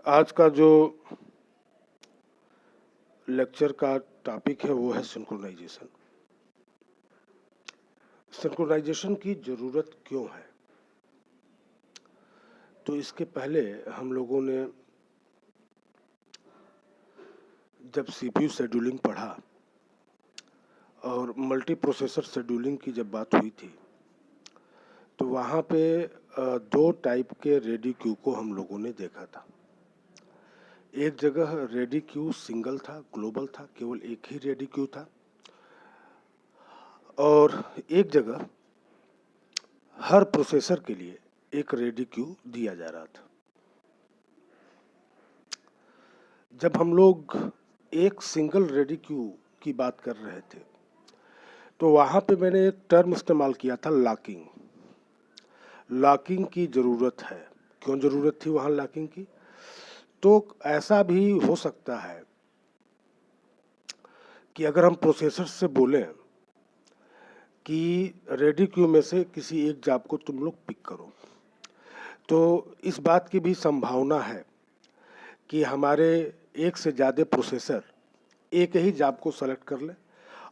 आज का जो लेक्चर का टॉपिक है वो है सिंक्रोनाइजेशन। सिंक्रोनाइजेशन की ज़रूरत क्यों है? तो इसके पहले हम लोगों ने जब सीपीयू शेड्यूलिंग पढ़ा और मल्टी प्रोसेसर शेड्यूलिंग की जब बात हुई थी तो वहाँ पे दो टाइप के रेडी क्यू को हम लोगों ने देखा था। एक जगह रेडी क्यू सिंगल था, ग्लोबल था, केवल एक ही रेडी क्यू था, और एक जगह हर प्रोसेसर के लिए एक रेडी क्यू दिया जा रहा था। जब हम लोग एक सिंगल रेडी क्यू की बात कर रहे थे तो वहाँ पे मैंने एक टर्म इस्तेमाल किया था, लॉकिंग। लॉकिंग की ज़रूरत है। क्यों ज़रूरत थी वहाँ लॉकिंग की? तो ऐसा भी हो सकता है कि अगर हम प्रोसेसर से बोलें कि रेडी क्यू में से किसी एक जॉब को तुम लोग पिक करो, तो इस बात की भी संभावना है कि हमारे एक से ज़्यादा प्रोसेसर एक ही जॉब को सेलेक्ट कर ले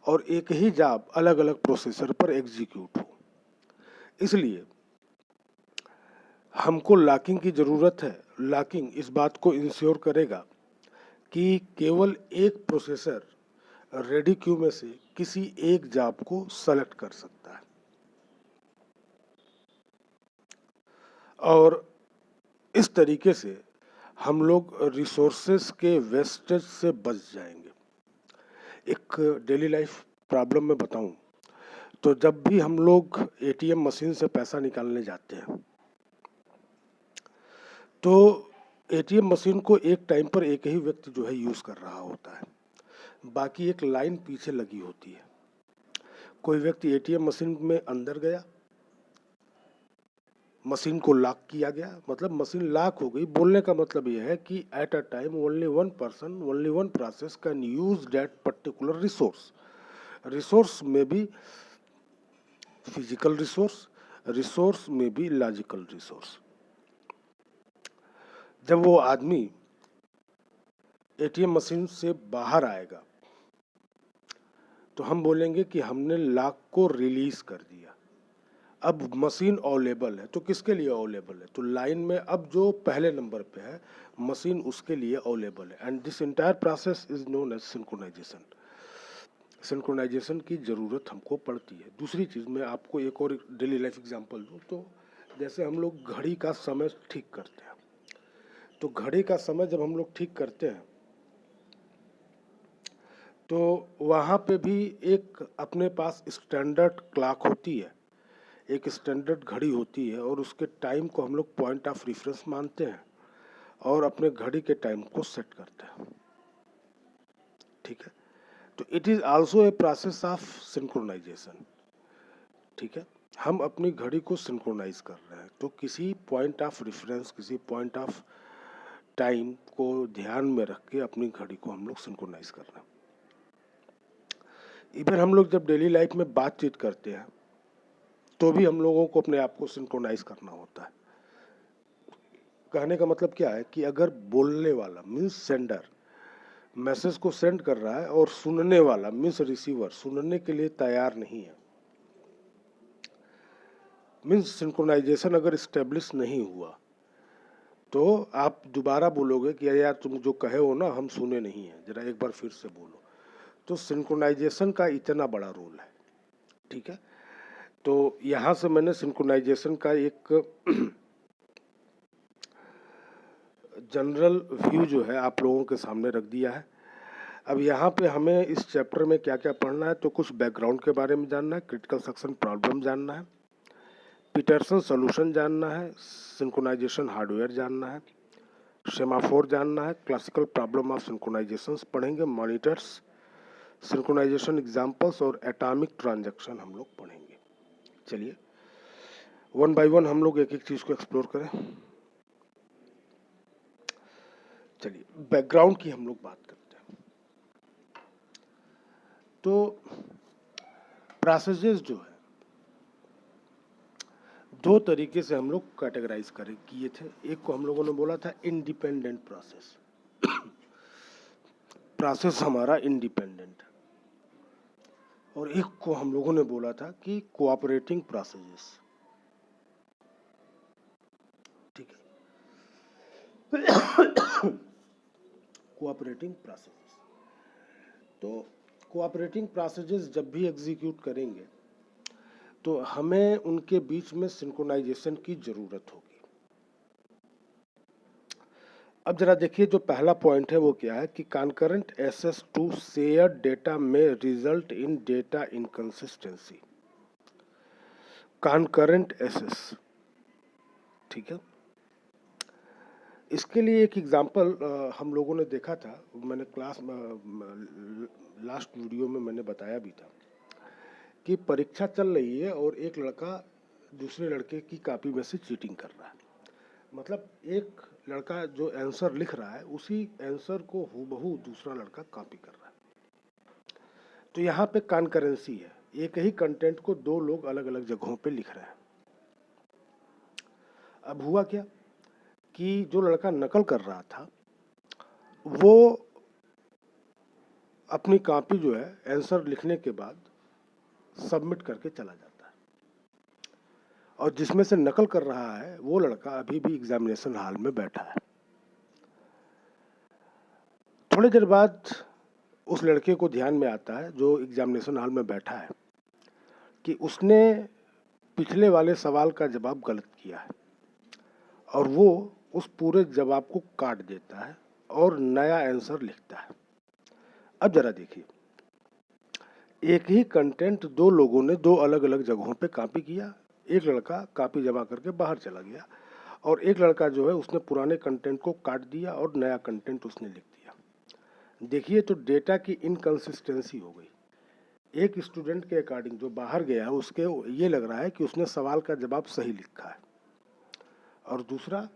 और एक ही जॉब अलग अलग प्रोसेसर पर एग्जीक्यूट हो। इसलिए हमको लॉकिंग की ज़रूरत है। लॉकिंग इस बात को इंश्योर करेगा कि केवल एक प्रोसेसर रेडी क्यू में से किसी एक जॉब को सेलेक्ट कर सकता है और इस तरीके से हम लोग रिसोर्सेस के वेस्टेज से बच जाएंगे। एक डेली लाइफ प्रॉब्लम में बताऊं तो जब भी हम लोग एटीएम मशीन से पैसा निकालने जाते हैं तो एटीएम मशीन को एक टाइम पर एक ही व्यक्ति जो है यूज़ कर रहा होता है, बाकी एक लाइन पीछे लगी होती है। कोई व्यक्ति एटीएम मशीन में अंदर गया, मशीन को लॉक किया गया, मतलब मशीन लॉक हो गई। बोलने का मतलब यह है कि eight a time only one person, only one process can use that particular resource. Resource में भी फिजिकल रिसोर्स, रिसोर्स में भी लॉजिकल रिसोर्स। जब वो आदमी एटीएम मशीन से बाहर आएगा तो हम बोलेंगे कि हमने लॉक को रिलीज कर दिया। अब मशीन अवेलेबल है, तो किसके लिए अवेलेबल है? तो लाइन में अब जो पहले नंबर पे है मशीन उसके लिए अवेलेबल है। And this entire process is known as synchronization. Synchronization की ज़रूरत हमको पड़ती है। दूसरी चीज़ मैं आपको एक और डेली लाइफ एग्जांपल दूँ तो जैसे हम लोग घड़ी का समय ठीक करते हैं, तो घड़ी का समय जब हम लोग ठीक करते हैं तो वहाँ पे भी एक अपने पास स्टैंडर्ड क्लॉक होती है, एक स्टैंडर्ड घड़ी होती है और उसके टाइम को हम लोग पॉइंट ऑफ रेफरेंस मानते हैं और अपने घड़ी के टाइम को सेट करते हैं। ठीक है, तो it is also a process of synchronization. ठीक है, हम अपनी घड़ी को सिंक्रोनाइज कर रहे हैं, तो किसी पॉइंट ऑफ रेफरेंस, किसी पॉइंट ऑफ टाइम को ध्यान में रख के अपनी घड़ी को हम लोग सिंक्रोनाइज कर रहे हैं। इधर हम लोग जब डेली लाइफ में बातचीत करते हैं तो भी हम लोगों को अपने आप को सिंक्रोनाइज करना होता है। कहने का मतलब क्या है कि अगर बोलने वाला मीन्स सेंडर मैसेज को सेंड कर रहा है और सुनने वाला मीन्स रिसीवर सुनने के लिए तैयार नहीं है, मीन्स सिंक्रोनाइजेशन अगर स्टेब्लिश नहीं हुआ तो आप दोबारा बोलोगे कि यार तुम जो कहे हो ना हम सुने नहीं है, जरा एक बार फिर से बोलो। तो सिंक्रोनाइजेशन का इतना बड़ा रोल है। ठीक है, तो यहाँ से मैंने सिंक्रोनाइजेशन का एक जनरल व्यू जो है आप लोगों के सामने रख दिया है। अब यहाँ पे हमें इस चैप्टर में क्या क्या पढ़ना है, तो कुछ बैकग्राउंड के बारे में जानना है, क्रिटिकल सेक्शन प्रॉब्लम जानना है, पीटरसन सॉल्यूशन जानना है, सिंक्रोनाइजेशन हार्डवेयर जानना है, सेमाफोर जानना है, क्लासिकल प्रॉब्लम ऑफ सिंक्रोनाइजेशंस पढ़ेंगे, मॉनिटर्स, सिंक्रोनाइजेशन एग्जांपल्स और एटॉमिक ट्रांजैक्शन हम लोग पढ़ेंगे। चलिए वन बाय वन हम लोग एक एक चीज़ को एक्सप्लोर करें। चलिए बैकग्राउंड की हम लोग बात करते हैं। तो प्रोसेसेस जो है दो तरीके से हम लोग कैटेगराइज करे किए थे। एक को हम लोगों ने बोला था इंडिपेंडेंट प्रोसेस, प्रोसेस हमारा इंडिपेंडेंट, और एक को हम लोगों ने बोला था कि कोऑपरेटिंग प्रोसेसेस। ठीक है, कोऑपरेटिंग प्रोसेसेस। तो कोऑपरेटिंग प्रोसेसेस जब भी एग्जीक्यूट करेंगे तो हमें उनके बीच में सिंक्रोनाइजेशन की जरूरत होगी। अब जरा देखिए, जो पहला पॉइंट है वो क्या है कि concurrent access to shared data में result in data inconsistency. Concurrent access, ठीक है। इसके लिए एक एग्जांपल हम लोगों ने देखा था, मैंने क्लास लास्ट वीडियो में मैंने बताया भी था कि परीक्षा चल रही है और एक लड़का दूसरे लड़के की कॉपी में से चीटिंग कर रहा है। मतलब एक लड़का जो आंसर लिख रहा है उसी आंसर को हूबहू दूसरा लड़का कॉपी कर रहा है। तो यहाँ पे कॉन्करेंसी है, एक ही कंटेंट को दो लोग अलग अलग जगहों पे लिख रहे हैं। अब हुआ क्या कि जो लड़का नकल कर रहा था वो अपनी कॉपी जो है आंसर लिखने के बाद सबमिट करके चला जाता है, और जिसमें से नकल कर रहा है वो लड़का अभी भी एग्जामिनेशन हॉल में बैठा है। थोड़ी देर बाद उस लड़के को ध्यान में आता है जो एग्जामिनेशन हॉल में बैठा है कि उसने पिछले वाले सवाल का जवाब गलत किया है, और वो उस पूरे जवाब को काट देता है और नया आंसर लिखता है। अब जरा देखिए, एक ही कंटेंट दो लोगों ने दो अलग अलग जगहों पे कॉपी किया। एक लड़का कॉपी जमा करके बाहर चला गया और एक लड़का जो है उसने पुराने कंटेंट को काट दिया और नया कंटेंट उसने लिख दिया। देखिए, तो डेटा की इनकंसिस्टेंसी हो गई। एक स्टूडेंट के अकॉर्डिंग जो बाहर गया है उसके ये लग रहा है कि उसने सवाल का जवाब सही लिखा है, और दूसरा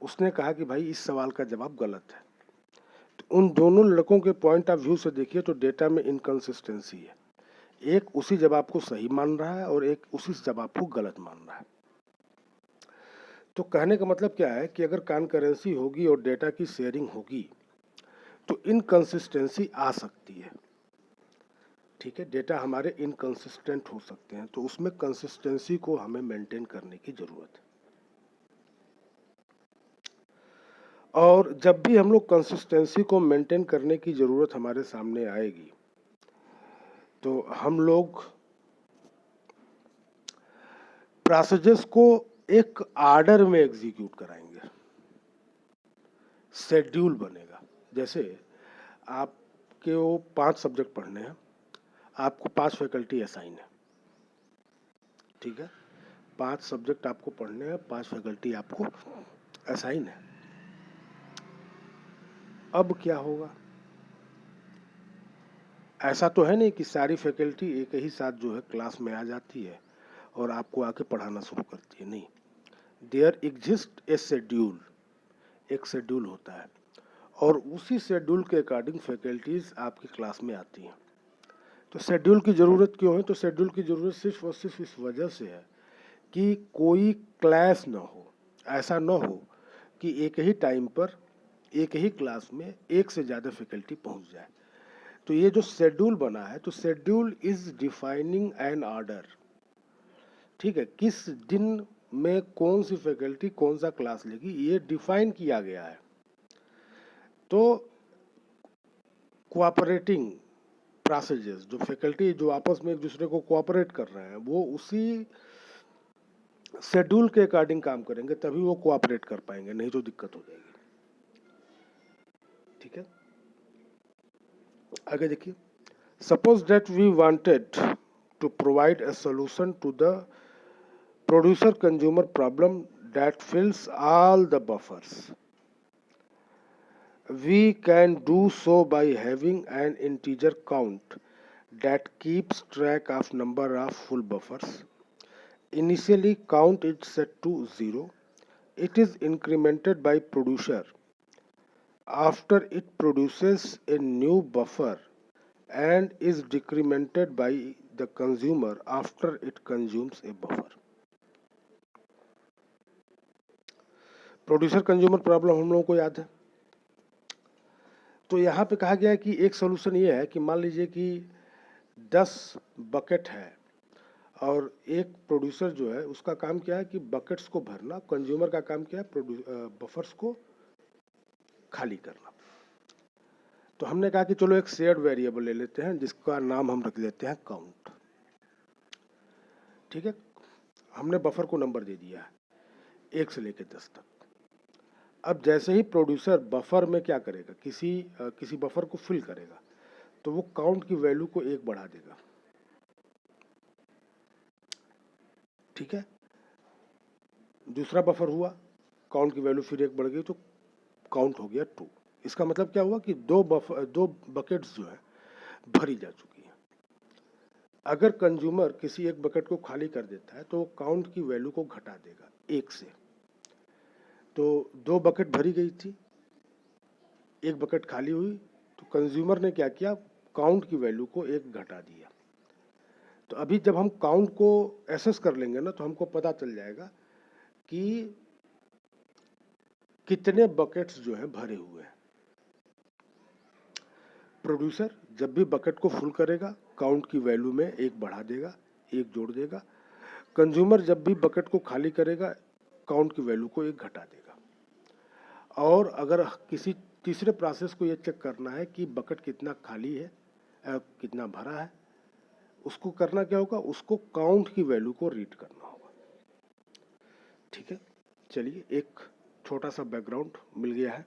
उसने कहा कि भाई इस सवाल का जवाब गलत है। तो उन दोनों लड़कों के पॉइंट ऑफ व्यू से देखिए तो डेटा में इनकंसिस्टेंसी है। एक उसी जवाब को सही मान रहा है और एक उसी जवाब को गलत मान रहा है। तो कहने का मतलब क्या है कि अगर कॉन्करेंसी होगी और डेटा की शेयरिंग होगी तो इनकंसिस्टेंसी आ सकती है। ठीक है, डेटा हमारे इनकंसिस्टेंट हो सकते हैं, तो उसमें कंसिस्टेंसी को हमें मेंटेन करने की जरूरत है। और जब भी हम लोग कंसिस्टेंसी को मेंटेन करने की जरूरत हमारे सामने आएगी तो हम लोग प्रोसेसेस को एक आर्डर में एग्जीक्यूट कराएंगे, शेड्यूल बनेगा। जैसे आपके वो 5 सब्जेक्ट पढ़ने हैं, आपको 5 फैकल्टी असाइन है। ठीक है, 5 सब्जेक्ट आपको पढ़ने हैं, 5 फैकल्टी आपको असाइन है। अब क्या होगा, ऐसा तो है नहीं कि सारी फैकल्टी एक ही साथ जो है क्लास में आ जाती है और आपको आके पढ़ाना शुरू करती है। नहीं, देयर एग्जिस्ट ए शेड्यूल, एक शेड्यूल होता है और उसी शेड्यूल के अकॉर्डिंग फैकल्टीज आपकी क्लास में आती हैं। तो शेड्यूल की ज़रूरत क्यों है, तो शेड्यूल की ज़रूरत सिर्फ और सिर्फ इस वजह से है कि कोई क्लैश ना हो। ऐसा ना हो कि एक ही टाइम पर एक ही क्लास में एक से ज़्यादा फैकल्टी पहुंच जाए। तो ये जो शेड्यूल बना है, तो schedule is defining an order. ठीक है, किस दिन में कौन सी फैकल्टी कौन सा क्लास लेगी ये डिफाइन किया गया है। तो कोऑपरेटिंग प्रोसेसेस, जो फैकल्टी जो आपस में एक दूसरे को कोऑपरेट कर रहे हैं वो उसी शेड्यूल के अकॉर्डिंग काम करेंगे, तभी वो कोऑपरेट कर पाएंगे, नहीं तो दिक्कत हो जाएगी। ठीक है, आगे देखिए, suppose that we wanted to provide a solution to the producer consumer problem that fills all the buffers. We can do so by having an integer count that keeps track of number of full buffers. Initially count is set to 0. It is incremented by producer after it produces a new buffer and is decremented by the consumer after it consumes A buffer. Producer consumer problem हम लोगों को याद है। तो यहाँ पे कहा गया है कि एक सोल्यूशन ये है कि मान लीजिए कि 10 बकेट है और एक प्रोड्यूसर जो है उसका काम क्या है कि बकेट्स को भरना, कंज्यूमर का काम क्या है बफर्स को खाली करना। तो हमने कहा कि चलो एक शेयर्ड वेरिएबल ले लेते हैं जिसका नाम हम रख देते हैं काउंट। ठीक है, हमने बफर को नंबर दे दिया है 1 से लेकर 10 तक। अब जैसे ही प्रोड्यूसर बफर में क्या करेगा, किसी बफर को फिल करेगा तो वो काउंट की वैल्यू को 1 बढ़ा देगा। ठीक है, दूसरा बफर हुआ, काउंट की वैल्यू फिर 1 बढ़ गई तो काउंट हो गया 2। इसका मतलब क्या हुआ कि दो बकेट्स जो है भरी जा चुकी है। अगर कंज्यूमर किसी एक बकेट को खाली कर देता है तो वो काउंट की वैल्यू को घटा देगा 1 से। तो 2 बकेट भरी गई थी, 1 बकेट खाली हुई, तो कंज्यूमर ने क्या किया, काउंट की वैल्यू को 1 घटा दिया। तो अभी जब हम काउंट को एसेस कर लेंगे ना तो हमको पता चल जाएगा कि कितने बकेट्स जो है भरे हुए हैं। प्रोड्यूसर जब भी बकेट को फुल करेगा काउंट की वैल्यू में 1 बढ़ा देगा, 1 जोड़ देगा। कंज्यूमर जब भी बकेट को खाली करेगा काउंट की वैल्यू को 1 घटा देगा। और अगर किसी तीसरे प्रोसेस को ये चेक करना है कि बकेट कितना खाली है, कितना भरा है, उसको करना क्या होगा, उसको काउंट की वैल्यू को रीड करना होगा। ठीक है, चलिए एक छोटा सा बैकग्राउंड मिल गया है।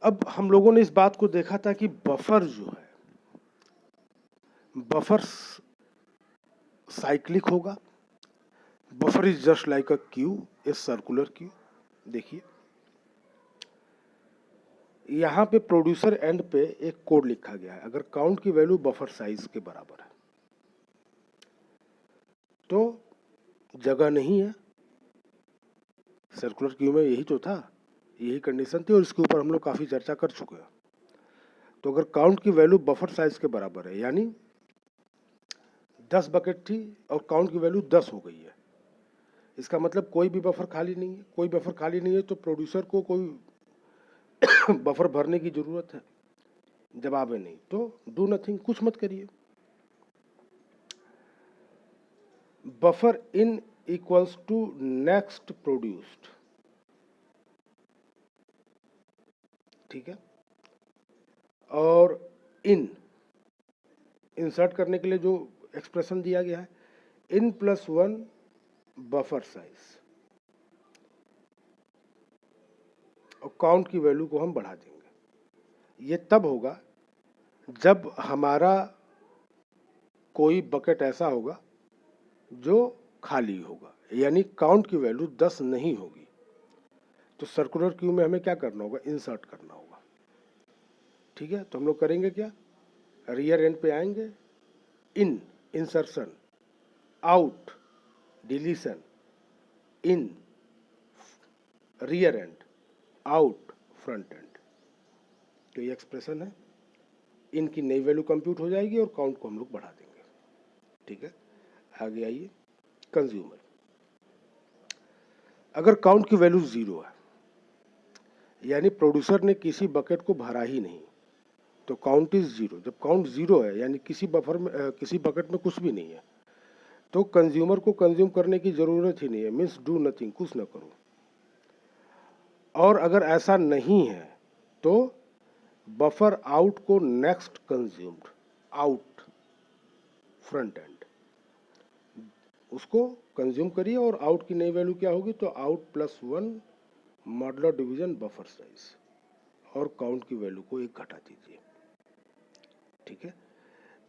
अब हम लोगों ने इस बात को देखा था कि बफर जो है, बफर साइक्लिक होगा। Buffer is just like a Q, a circular queue. देखिए यहाँ पे प्रोड्यूसर एंड पे एक कोड लिखा गया है। अगर काउंट की वैल्यू बफर साइज के बराबर है तो जगह नहीं है। सर्कुलर क्यू में यही तो था, यही कंडीशन थी और इसके ऊपर हम लोग काफी चर्चा कर चुके हैं। तो अगर काउंट की वैल्यू बफर साइज के बराबर है, यानी 10 बकेट थी और काउंट की वैल्यू 10 हो गई है, इसका मतलब कोई भी बफर खाली नहीं है। कोई बफर खाली नहीं है तो प्रोड्यूसर को कोई बफर भरने की जरूरत है? जवाब है नहीं। तो डू नथिंग, कुछ मत करिए। Buffer in equals to next produced. ठीक है, और इंसर्ट करने के लिए जो एक्सप्रेशन दिया गया है, इन प्लस 1 बफर साइज, और काउंट की वैल्यू को हम बढ़ा देंगे। ये तब होगा जब हमारा कोई बकेट ऐसा होगा जो खाली होगा, यानी काउंट की वैल्यू 10 नहीं होगी। तो सर्कुलर क्यू में हमें क्या करना होगा, इंसर्ट करना होगा। ठीक है, तो हम लोग करेंगे क्या, रियर एंड पे आएंगे, in insertion, out deletion, in rear end, out front end. तो ये एक्सप्रेशन है, इन की नई वैल्यू कंप्यूट हो जाएगी और काउंट को हम लोग बढ़ा देंगे। ठीक है, आगे आइए। कंज्यूमर, अगर काउंट की वैल्यू 0 है, यानी प्रोड्यूसर ने किसी बकेट को भरा ही नहीं, तो काउंट इज 0। जब काउंट 0 है यानी किसी बफर में किसी बकेट में कुछ भी नहीं है, तो कंज्यूमर को कंज्यूम करने की जरूरत ही नहीं है, मीन्स डू नथिंग, कुछ ना करो। और अगर ऐसा नहीं है तो बफर आउट को next consumed, out front and, उसको कंज्यूम करिए और आउट की नई वैल्यू क्या होगी, तो out plus 1 modulo division buffer size, और काउंट की वैल्यू को 1 घटा दीजिए। ठीक है,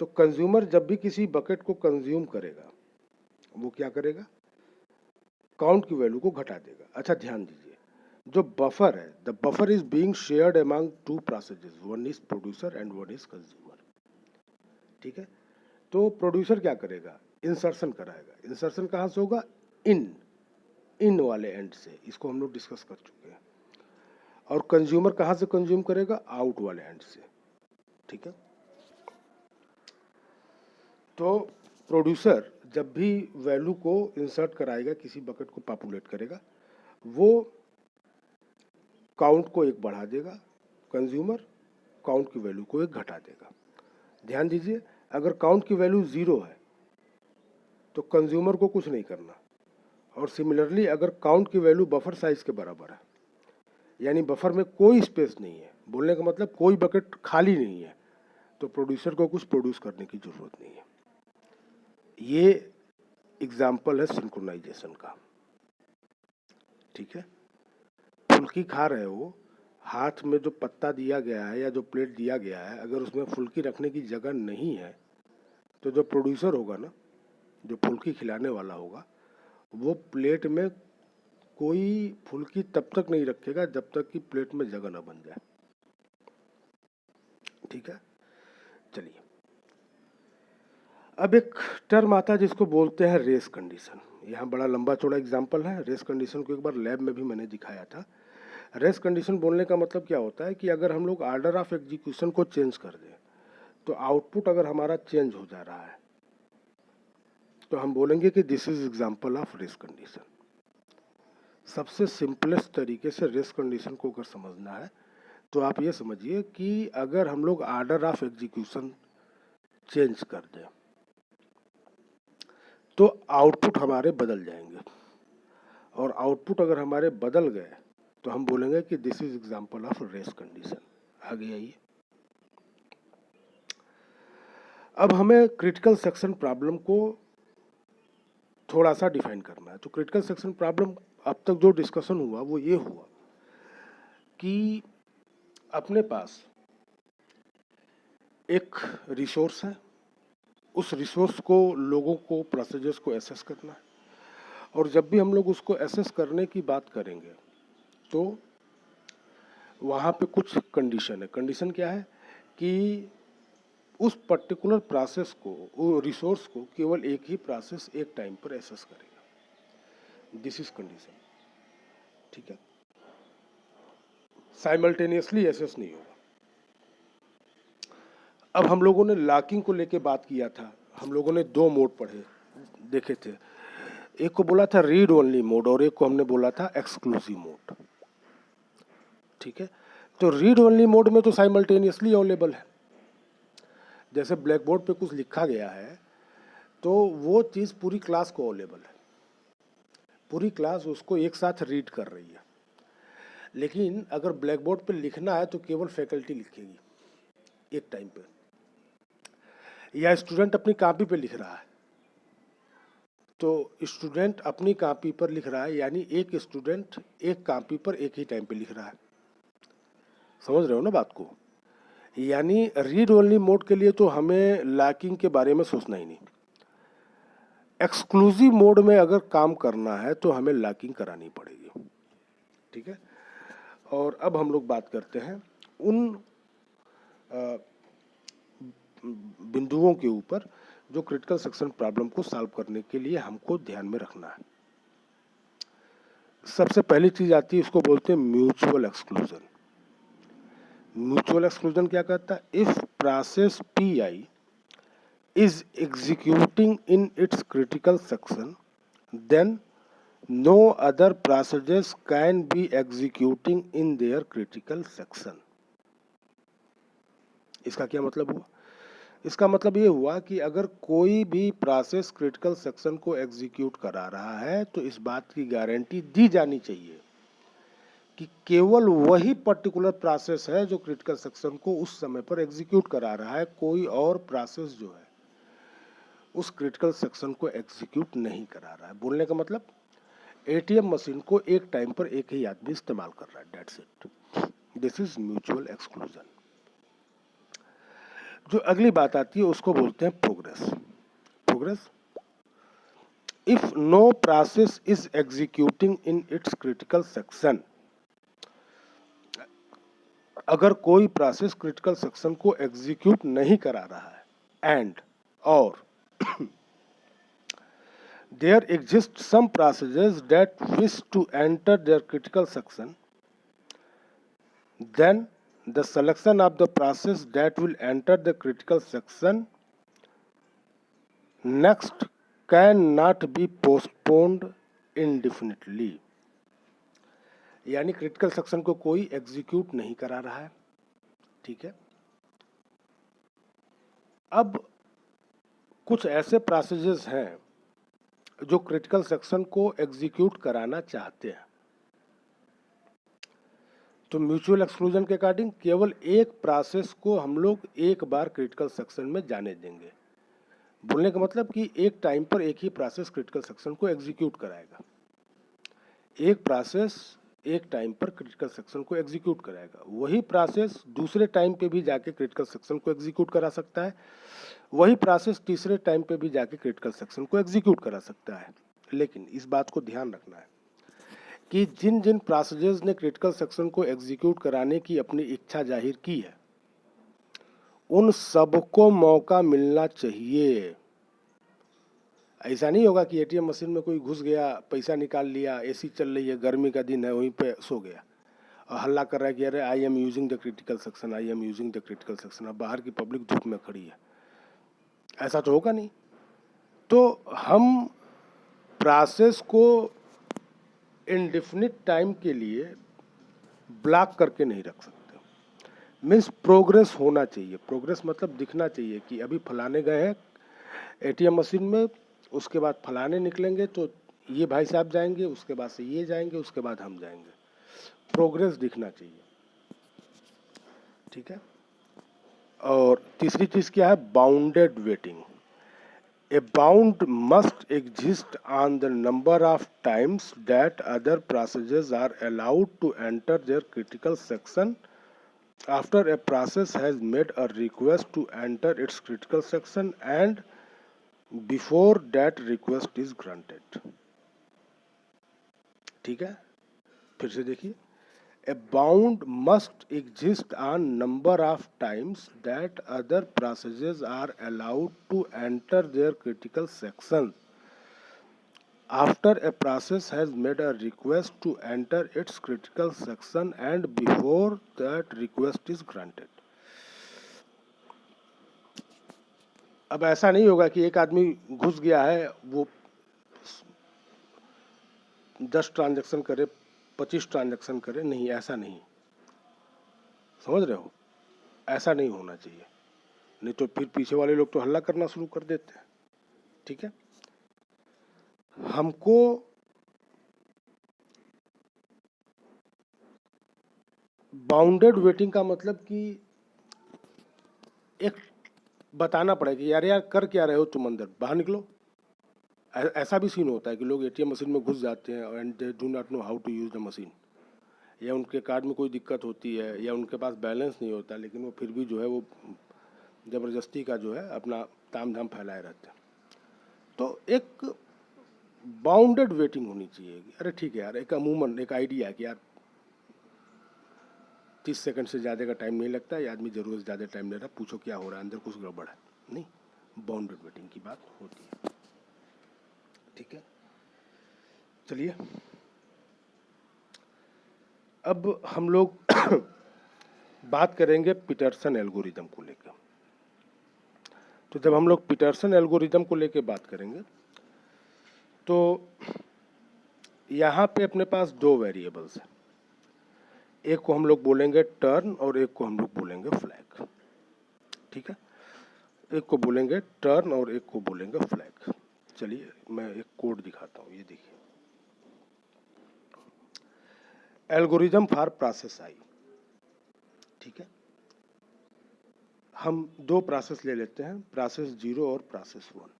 तो कंज्यूमर जब भी किसी बकेट को कंज्यूम करेगा वो क्या करेगा, काउंट की वैल्यू को घटा देगा। अच्छा ध्यान दीजिए, जो बफर है, the buffer is being shared among 2 processes, one is producer and one is consumer. ठीक है, तो प्रोड्यूसर क्या करेगा, इंसर्शन कराएगा। इंसर्शन कहाँ से होगा, इन वाले एंड से, इसको हम लोग डिस्कस कर चुके हैं। और कंज्यूमर कहाँ से कंज्यूम करेगा? आउट वाले एंड से। ठीक है, तो प्रोड्यूसर जब भी वैल्यू को इंसर्ट कराएगा, किसी बकेट को पॉपुलेट करेगा, वो काउंट को एक बढ़ा देगा, कंज्यूमर काउंट की वैल्यू को एक घटा देगा। ध्यान दीजिए, अगर काउंट की वैल्यू 0 है तो कंज्यूमर को कुछ नहीं करना, और सिमिलरली अगर काउंट की वैल्यू बफर साइज के बराबर है, यानी बफर में कोई स्पेस नहीं है, बोलने का मतलब कोई बकेट खाली नहीं है, तो प्रोड्यूसर को कुछ प्रोड्यूस करने की जरूरत नहीं है। ये एग्जाम्पल है सिंक्रोनाइजेशन का। ठीक है, फुल्की खा रहे हो, हाथ में जो पत्ता दिया गया है या जो प्लेट दिया गया है, अगर उसमें फुल्की रखने की जगह नहीं है, तो जो प्रोड्यूसर होगा ना, जो फुल्की खिलाने वाला होगा, वो प्लेट में कोई फुल्की तब तक नहीं रखेगा जब तक कि प्लेट में जगह ना बन जाए। ठीक है, चलिए, अब एक टर्म आता है जिसको बोलते हैं रेस कंडीशन। यहाँ बड़ा लंबा चौड़ा एग्जाम्पल है। रेस कंडीशन को एक बार लैब में भी मैंने दिखाया था। रेस कंडीशन बोलने का मतलब क्या होता है कि अगर हम लोग ऑर्डर ऑफ एग्जीक्यूशन को चेंज कर दें, तो आउटपुट अगर हमारा चेंज हो जा रहा है, तो हम बोलेंगे कि this is example of race condition. सबसे सिंपलेस्ट तरीके से रेस कंडीशन को अगर समझना है तो आप ये समझिए कि अगर हम लोग ऑर्डर ऑफ एग्जीक्यूशन चेंज कर दें तो आउटपुट हमारे बदल जाएंगे, और आउटपुट अगर हमारे बदल गए तो हम बोलेंगे कि this is example of race condition. आगे आइए, अब हमें क्रिटिकल सेक्शन प्रॉब्लम को थोड़ा सा डिफाइन करना है। तो क्रिटिकल सेक्शन प्रॉब्लम अब तक जो डिस्कशन हुआ वो ये हुआ कि अपने पास एक रिसोर्स है, उस रिसोर्स को लोगों को, प्रोसीजर्स को एसेस करना है, और जब भी हम लोग उसको एसेस करने की बात करेंगे तो वहाँ पे कुछ कंडीशन है। कंडीशन क्या है कि उस पर्टिकुलर प्रोसेस को, वो रिसोर्स को केवल एक ही प्रोसेस एक टाइम पर एसेस करेगा। This is condition. ठीक है, साइमल्टेनियसली एसेस नहीं होगा। अब हम लोगों ने लॉकिंग को लेके बात किया था। हम लोगों ने दो मोड पढ़े देखे थे, एक को बोला था रीड ओनली मोड और एक को हमने बोला था एक्सक्लूसिव मोड। ठीक है, तो रीड ओनली मोड में तो साइमल्टेनियसली अवेलेबल है। जैसे ब्लैक बोर्ड पे कुछ लिखा गया है तो वो चीज़ पूरी क्लास को अवेलेबल है, पूरी क्लास उसको एक साथ रीड कर रही है। लेकिन अगर ब्लैक बोर्ड पे लिखना है तो केवल फैकल्टी लिखेगी एक टाइम पे, या स्टूडेंट अपनी कॉपी पे लिख रहा है तो स्टूडेंट अपनी कॉपी पर लिख रहा है, यानी एक स्टूडेंट एक कॉपी पर एक ही टाइम पे लिख रहा है। समझ रहे हो ना बात को? यानी रीड ओनली मोड के लिए तो हमें लॉकिंग के बारे में सोचना ही नहीं। एक्सक्लूसिव मोड में अगर काम करना है तो हमें लॉकिंग करानी पड़ेगी। ठीक है, और अब हम लोग बात करते हैं उन बिंदुओं के ऊपर जो क्रिटिकल सेक्शन प्रॉब्लम को सॉल्व करने के लिए हमको ध्यान में रखना है। सबसे पहली चीज आती है, इसको बोलते हैं म्यूचुअल एक्सक्लूजन। म्यूचुअल एक्सक्लूजन क्या कहता है? If process P I is executing in its critical section, then no other processes can be executing in their critical section. इसका क्या मतलब हुआ? इसका मतलब ये हुआ कि अगर कोई भी प्रोसेस क्रिटिकल सेक्शन को एग्जीक्यूट करा रहा है तो इस बात की गारंटी दी जानी चाहिए कि केवल वही पर्टिकुलर प्रोसेस है जो क्रिटिकल सेक्शन को उस समय पर एग्जीक्यूट करा रहा है, कोई और प्रोसेस जो है उस क्रिटिकल सेक्शन को एग्जीक्यूट नहीं करा रहा है। बोलने का मतलब एटीएम मशीन को एक टाइम पर एक ही आदमी इस्तेमाल कर रहा है, that's it. This is mutual exclusion. जो अगली बात आती है उसको बोलते हैं progress. Progress, if no process is executing in its critical section, अगर कोई प्रोसेस क्रिटिकल सेक्शन को एग्जीक्यूट नहीं करा रहा है, एंड और there exist some processes that wish to enter their critical section, then the selection of the process that will enter the critical section next cannot be postponed indefinitely. यानी critical section को कोई execute नहीं करा रहा है, ठीक है। अब कुछ ऐसे प्रोसेसेस हैं जो क्रिटिकल सेक्शन को एग्जीक्यूट कराना चाहते हैं, तो म्यूचुअल एक्सक्लूजन के अकॉर्डिंग केवल एक प्रोसेस को हम लोग एक बार क्रिटिकल सेक्शन में जाने देंगे। बोलने का मतलब कि एक टाइम पर एक ही प्रोसेस क्रिटिकल सेक्शन को एग्जीक्यूट कराएगा। एक प्रोसेस एक टाइम पर क्रिटिकल सेक्शन को एग्जीक्यूट कराएगा, वही प्रोसेस दूसरे टाइम पे भी जाके क्रिटिकल सेक्शन को एग्जीक्यूट करा सकता है, वही प्रोसेस तीसरे टाइम पे भी जाके क्रिटिकल सेक्शन को एग्जीक्यूट करा सकता है। लेकिन इस बात को ध्यान रखना है कि जिन जिन प्रोसेसेस ने क्रिटिकल सेक्शन को एग्जीक्यूट कराने की अपनी इच्छा जाहिर की है, उन सबको मौका मिलना चाहिए। ऐसा नहीं होगा कि एटीएम मशीन में कोई घुस गया, पैसा निकाल लिया, एसी चल रही है, गर्मी का दिन है, वहीं पे सो गया और हल्ला कर रहा है कि अरे I am using the critical section, I am using the critical section. अब बाहर की पब्लिक धूप में खड़ी है, ऐसा तो होगा नहीं। तो हम प्रोसेस को इनडिफिनिट टाइम के लिए ब्लॉक करके नहीं रख सकते। मीन्स प्रोग्रेस होना चाहिए। प्रोग्रेस मतलब दिखना चाहिए कि अभी फलाने गए हैं एटीएम मशीन में, उसके बाद फलाने निकलेंगे तो ये भाई साहब जाएंगे, उसके बाद से ये जाएंगे, उसके बाद हम जाएंगे। प्रोग्रेस दिखना चाहिए, ठीक है। और तीसरी चीज क्या है? Bounded waiting. A bound must exist on the number of times that other processes are allowed to enter their critical section after a process has made a request to enter its critical section and before that request is granted। ठीक है, फिर से देखिए। A bound must exist on number of times that other processes are allowed to enter their critical section after a process has made a request to enter its critical section and before that request is granted। अब ऐसा नहीं होगा कि एक आदमी घुस गया है, वो 10 ट्रांजैक्शन करे, 25 ट्रांजैक्शन करे, नहीं, ऐसा नहीं। समझ रहे हो? ऐसा नहीं होना चाहिए, नहीं तो फिर पीछे वाले लोग तो हल्ला करना शुरू कर देते हैं, ठीक है। हमको बाउंडेड वेटिंग का मतलब कि एक बताना पड़ेगा कि यार यार कर क्या रहे हो तुम, अंदर बाहर निकलो। ऐसा भी सीन होता है कि लोग एटीएम मशीन में घुस जाते हैं and they do not know how to use the machine, या उनके कार्ड में कोई दिक्कत होती है या उनके पास बैलेंस नहीं होता, लेकिन वो फिर भी जो है वो ज़बरदस्ती का जो है अपना ताम झाम फैलाए रहते हैं। तो एक बाउंडेड वेटिंग होनी चाहिए। अरे ठीक है यार, एक अमूमन एक आइडिया है कि यार 30 सेकंड से ज़्यादा का टाइम नहीं लगता, ये आदमी ज़रूरत से ज़्यादा टाइम ले रहा है, पूछो क्या हो रहा है, अंदर कुछ गड़बड़ है। नहीं, बाउंडेड वेटिंग की बात होती है, ठीक है। चलिए अब हम लोग बात करेंगे पीटरसन एल्गोरिदम को लेकर। तो जब हम लोग पीटरसन एल्गोरिदम को लेकर बात करेंगे तो यहाँ पे अपने पास दो वेरिएबल्स हैं, एक को हम लोग बोलेंगे टर्न और एक को हम लोग बोलेंगे फ्लैग, ठीक है। एक को बोलेंगे टर्न और एक को बोलेंगे फ्लैग। चलिए मैं एक कोड दिखाता हूँ, ये देखिए, एल्गोरिदम फॉर प्रोसेस आई, ठीक है। हम दो प्रोसेस ले लेते हैं, प्रोसेस 0 और प्रोसेस 1,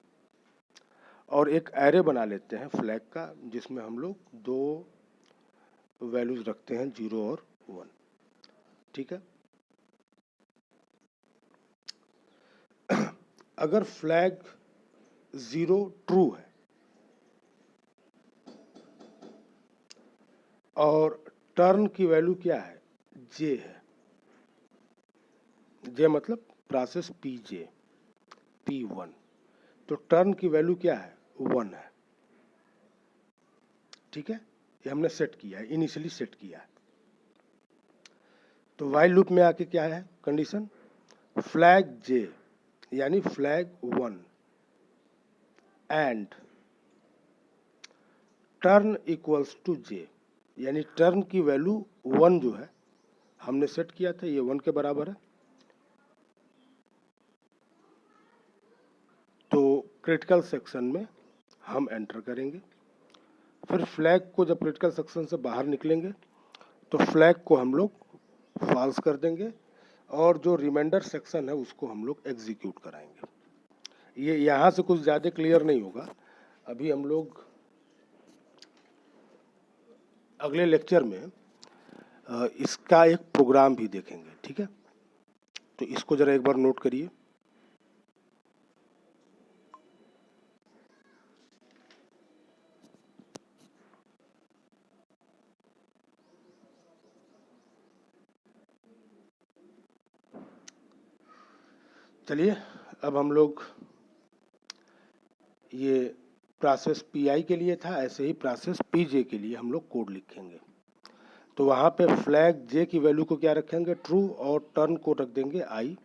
और एक एरे बना लेते हैं फ्लैग का, जिसमें हम लोग दो वैल्यूज रखते हैं 0 और 1, ठीक है। अगर फ्लैग 0 ट्रू है और टर्न की वैल्यू क्या है? जे है। जे मतलब प्रोसेस Pj P1, तो टर्न की वैल्यू क्या है? 1 है, ठीक है। ये हमने सेट किया है, इनिशियली सेट किया है। तो वाइल लूप में आके क्या है कंडीशन, फ्लैग जे यानी flag 1 and turn equals to J, यानी टर्न की वैल्यू 1 जो है हमने सेट किया था ये 1 के बराबर है। तो क्रिटिकल सेक्शन में हम एंटर करेंगे, फिर फ्लैग को जब क्रिटिकल सेक्शन से बाहर निकलेंगे तो फ्लैग को हम लोग फॉल्स कर देंगे और जो रिमाइंडर सेक्शन है उसको हम लोग एग्जीक्यूट कराएंगे। ये यहाँ से कुछ ज़्यादा क्लियर नहीं होगा, अभी हम लोग अगले लेक्चर में इसका एक प्रोग्राम भी देखेंगे, ठीक है। तो इसको ज़रा एक बार नोट करिए। चलिए अब हम लोग, ये प्रोसेस पी के लिए था, ऐसे ही प्रोसेस पी के लिए हम लोग कोड लिखेंगे। तो वहाँ पे फ्लैग जे की वैल्यू को क्या रखेंगे, ट्रू, और टर्न को रख देंगे आई।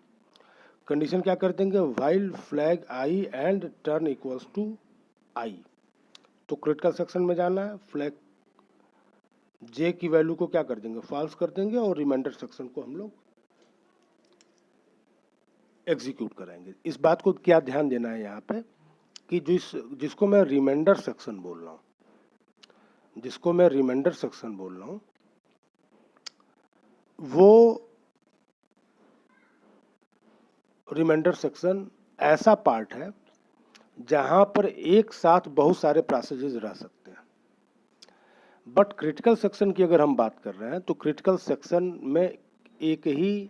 कंडीशन क्या कर देंगे, while flag I and turn equals to I. तो क्रिटिकल सेक्शन में जाना है, फ्लैग जे की वैल्यू को क्या कर देंगे, फॉल्स कर देंगे और रिमाइंडर सेक्शन को हम लोग एग्जीक्यूट कराएंगे। इस बात को क्या ध्यान देना है यहाँ पे कि जिसको मैं रिमाइंडर सेक्शन बोल रहा हूँ, जिसको मैं रिमाइंडर सेक्शन बोल रहा हूँ वो रिमाइंडर सेक्शन ऐसा पार्ट है जहां पर एक साथ बहुत सारे प्रोसेसेस रह सकते हैं। बट क्रिटिकल सेक्शन की अगर हम बात कर रहे हैं तो क्रिटिकल सेक्शन में एक ही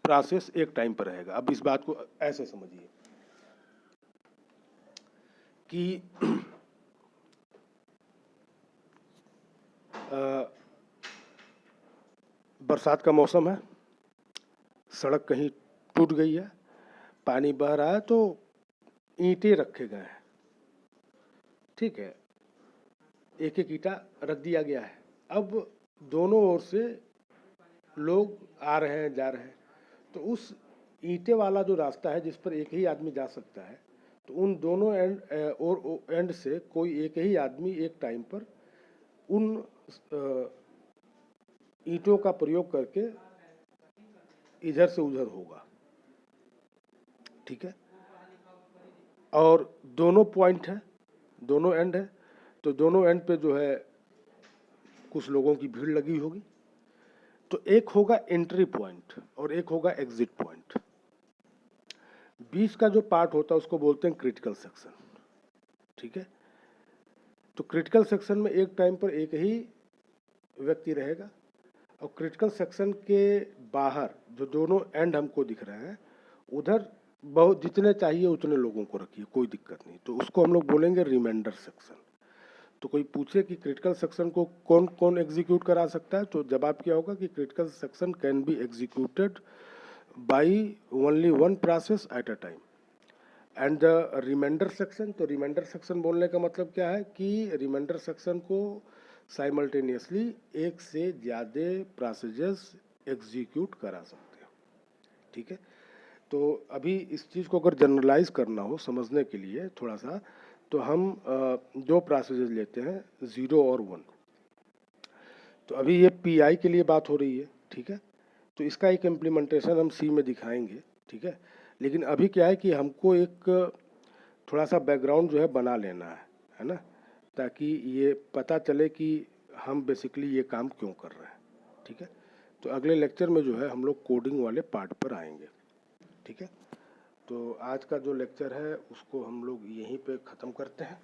प्रोसेस एक टाइम पर रहेगा। अब इस बात को ऐसे समझिए कि बरसात का मौसम है, सड़क कहीं टूट गई है, पानी बह रहा है, तो ईंटें रखे गए हैं, ठीक है, एक एक ईंटा रख दिया गया है। अब दोनों ओर से लोग आ रहे हैं जा रहे हैं, तो उस ईंटे वाला जो रास्ता है जिस पर एक ही आदमी जा सकता है, तो उन दोनों एंड से कोई एक ही आदमी एक टाइम पर उन ईंटों का प्रयोग करके इधर से उधर होगा, ठीक है। और दोनों पॉइंट है, दोनों एंड है, तो दोनों एंड पे जो है कुछ लोगों की भीड़ लगी होगी। तो एक होगा एंट्री पॉइंट और एक होगा एग्जिट पॉइंट। बीच का जो पार्ट होता है उसको बोलते हैं क्रिटिकल सेक्शन, ठीक है। तो क्रिटिकल सेक्शन में एक टाइम पर एक ही व्यक्ति रहेगा और क्रिटिकल सेक्शन के बाहर जो दोनों एंड हमको दिख रहे हैं उधर बहुत जितने चाहिए उतने लोगों को रखिए, कोई दिक्कत नहीं। तो उसको हम लोग बोलेंगे रिमाइंडर सेक्शन। तो कोई पूछे कि क्रिटिकल सेक्शन को कौन कौन एग्जीक्यूट करा सकता है, तो जवाब क्या होगा कि critical section can be executed by only one process at a time. And the reminder section, तो रिमाइंडर सेक्शन बोलने का मतलब क्या है कि रिमाइंडर सेक्शन को साइमल्टेनियसली एक से ज़्यादा प्रोसेसेस एग्जीक्यूट करा सकते हैं, ठीक है। तो अभी इस चीज़ को अगर जनरलाइज करना हो समझने के लिए थोड़ा सा, तो हम दो प्रोसेसेस लेते हैं 0 और 1। तो अभी ये पी के लिए बात हो रही है, ठीक है। तो इसका एक इम्प्लीमेंटेशन हम सी में दिखाएंगे, ठीक है। लेकिन अभी क्या है कि हमको एक थोड़ा सा बैकग्राउंड जो है बना लेना है ना, ताकि ये पता चले कि हम बेसिकली ये काम क्यों कर रहे हैं, ठीक है। तो अगले लेक्चर में जो है हम लोग कोडिंग वाले पार्ट पर आएंगे, ठीक है। तो आज का जो लेक्चर है उसको हम लोग यहीं पे ख़त्म करते हैं।